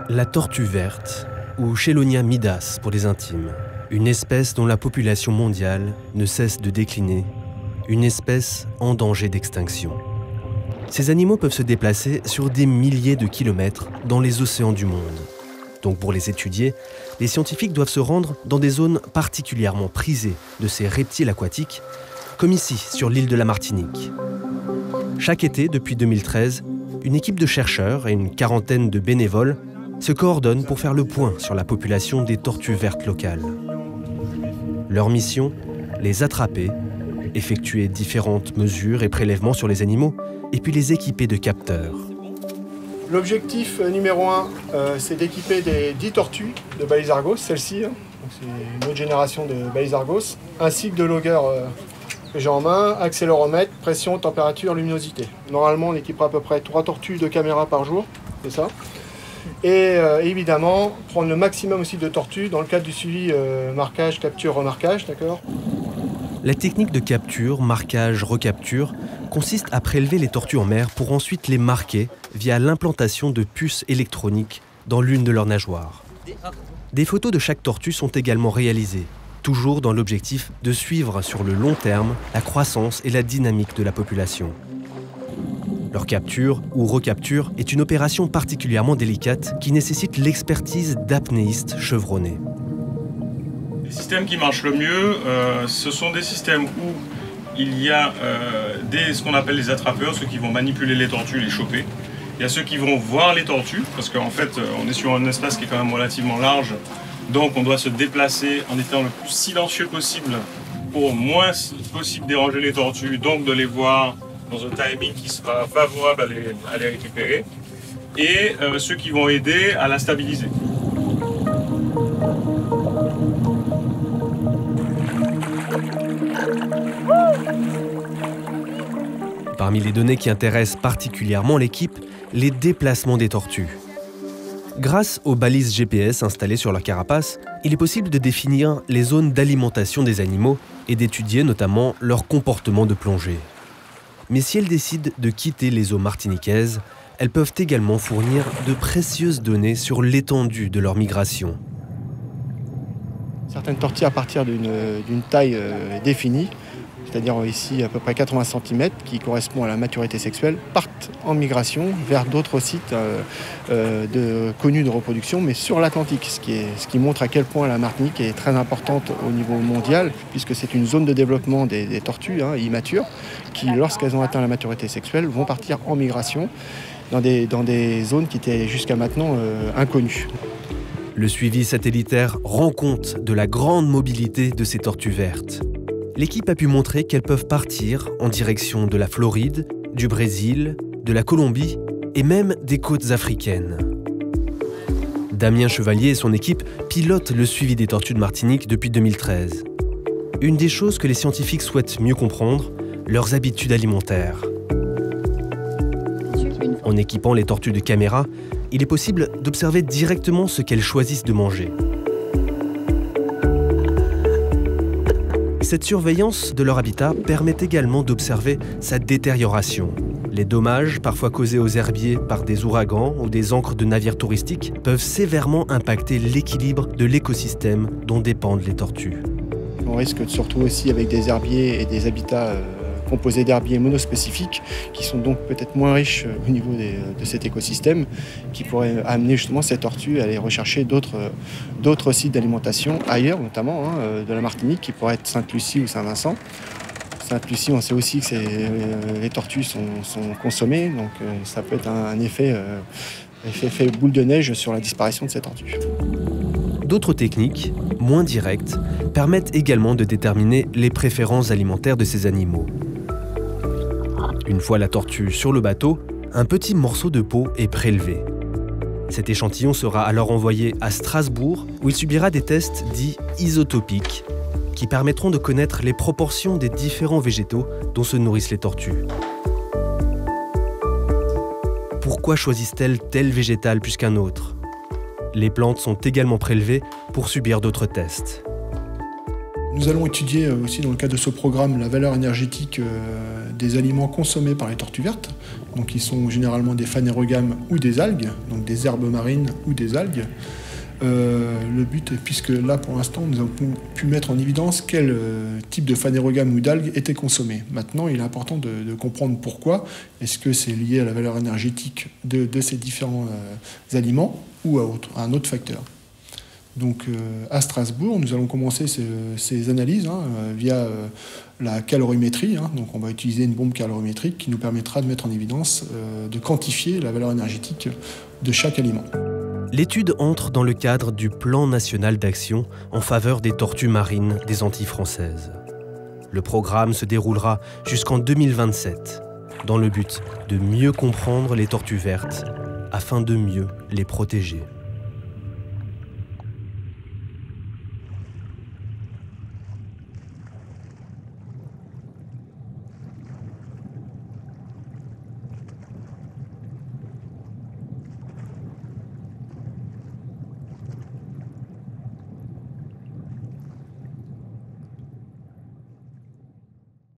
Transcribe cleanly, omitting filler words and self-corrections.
La tortue verte, ou Chelonia midas pour les intimes, une espèce dont la population mondiale ne cesse de décliner, une espèce en danger d'extinction. Ces animaux peuvent se déplacer sur des milliers de kilomètres dans les océans du monde. Donc pour les étudier, les scientifiques doivent se rendre dans des zones particulièrement prisées de ces reptiles aquatiques, comme ici, sur l'île de la Martinique. Chaque été, depuis 2013, une équipe de chercheurs et une quarantaine de bénévoles se coordonnent pour faire le point sur la population des tortues vertes locales. Leur mission, les attraper, effectuer différentes mesures et prélèvements sur les animaux, et puis les équiper de capteurs. L'objectif numéro 1, c'est d'équiper des 10 tortues de Balisargos, celle-ci, c'est une autre génération de Balisargos, ainsi que de loggers que j'ai en main, accéléromètre, pression, température, luminosité. Normalement, on équipera à peu près 3 tortues de caméras par jour, c'est ça. Et évidemment, prendre le maximum aussi de tortues dans le cadre du suivi marquage, capture, remarquage, d'accord ? La technique de capture, marquage, recapture consiste à prélever les tortues en mer pour ensuite les marquer via l'implantation de puces électroniques dans l'une de leurs nageoires. Des photos de chaque tortue sont également réalisées, toujours dans l'objectif de suivre sur le long terme la croissance et la dynamique de la population. Leur capture ou recapture est une opération particulièrement délicate qui nécessite l'expertise d'apnéistes chevronnés. Les systèmes qui marchent le mieux, ce sont des systèmes où il y a ce qu'on appelle les attrapeurs, ceux qui vont manipuler les tortues, les choper. Il y a ceux qui vont voir les tortues, parce qu'en fait, on est sur un espace qui est quand même relativement large. Donc on doit se déplacer en étant le plus silencieux possible pour moins possible déranger les tortues, donc de les voir dans un timing qui sera favorable à les récupérer. Et ceux qui vont aider à la stabiliser. Parmi les données qui intéressent particulièrement l'équipe, les déplacements des tortues. Grâce aux balises GPS installées sur leur carapace, il est possible de définir les zones d'alimentation des animaux et d'étudier notamment leur comportement de plongée. Mais si elles décident de quitter les eaux martiniquaises, elles peuvent également fournir de précieuses données sur l'étendue de leur migration. Certaines tortues à partir d'une taille définie, c'est-à-dire ici à peu près 80 cm, qui correspond à la maturité sexuelle, partent en migration vers d'autres sites connus de reproduction, mais sur l'Atlantique, ce qui montre à quel point la Martinique est très importante au niveau mondial, puisque c'est une zone de développement des tortues immatures, qui, lorsqu'elles ont atteint la maturité sexuelle, vont partir en migration dans des zones qui étaient jusqu'à maintenant inconnues. Le suivi satellitaire rend compte de la grande mobilité de ces tortues vertes. L'équipe a pu montrer qu'elles peuvent partir en direction de la Floride, du Brésil, de la Colombie et même des côtes africaines. Damien Chevalier et son équipe pilotent le suivi des tortues de Martinique depuis 2013. Une des choses que les scientifiques souhaitent mieux comprendre, leurs habitudes alimentaires. En équipant les tortues de caméras, il est possible d'observer directement ce qu'elles choisissent de manger. Cette surveillance de leur habitat permet également d'observer sa détérioration. Les dommages, parfois causés aux herbiers par des ouragans ou des ancres de navires touristiques, peuvent sévèrement impacter l'équilibre de l'écosystème dont dépendent les tortues. On risque surtout aussi avec des herbiers et des habitats composés d'herbiers monospécifiques qui sont donc peut-être moins riches au niveau de cet écosystème, qui pourraient amener justement ces tortues à aller rechercher d'autres sites d'alimentation ailleurs, notamment de la Martinique, qui pourraient être Sainte-Lucie ou Saint-Vincent. Sainte-Lucie, on sait aussi que les tortues sont consommées, donc ça peut être un effet boule de neige sur la disparition de ces tortues. D'autres techniques, moins directes, permettent également de déterminer les préférences alimentaires de ces animaux. Une fois la tortue sur le bateau, un petit morceau de peau est prélevé. Cet échantillon sera alors envoyé à Strasbourg, où il subira des tests dits isotopiques, qui permettront de connaître les proportions des différents végétaux dont se nourrissent les tortues. Pourquoi choisissent-elles tel végétal plus qu'un autre ? Les plantes sont également prélevées pour subir d'autres tests. Nous allons étudier aussi dans le cadre de ce programme la valeur énergétique des aliments consommés par les tortues vertes, donc qui sont généralement des phanérogames ou des algues, donc des herbes marines ou des algues. Le but, puisque là pour l'instant nous avons pu mettre en évidence quel type de phanérogame ou d'algues était consommé. Maintenant il est important de comprendre pourquoi. Est-ce que c'est lié à la valeur énergétique de ces différents aliments ou à un autre facteur? Donc à Strasbourg, nous allons commencer ces analyses via la calorimétrie. Donc on va utiliser une bombe calorimétrique qui nous permettra de mettre en évidence, de quantifier la valeur énergétique de chaque aliment. L'étude entre dans le cadre du Plan national d'action en faveur des tortues marines des Antilles françaises. Le programme se déroulera jusqu'en 2027, dans le but de mieux comprendre les tortues vertes afin de mieux les protéger.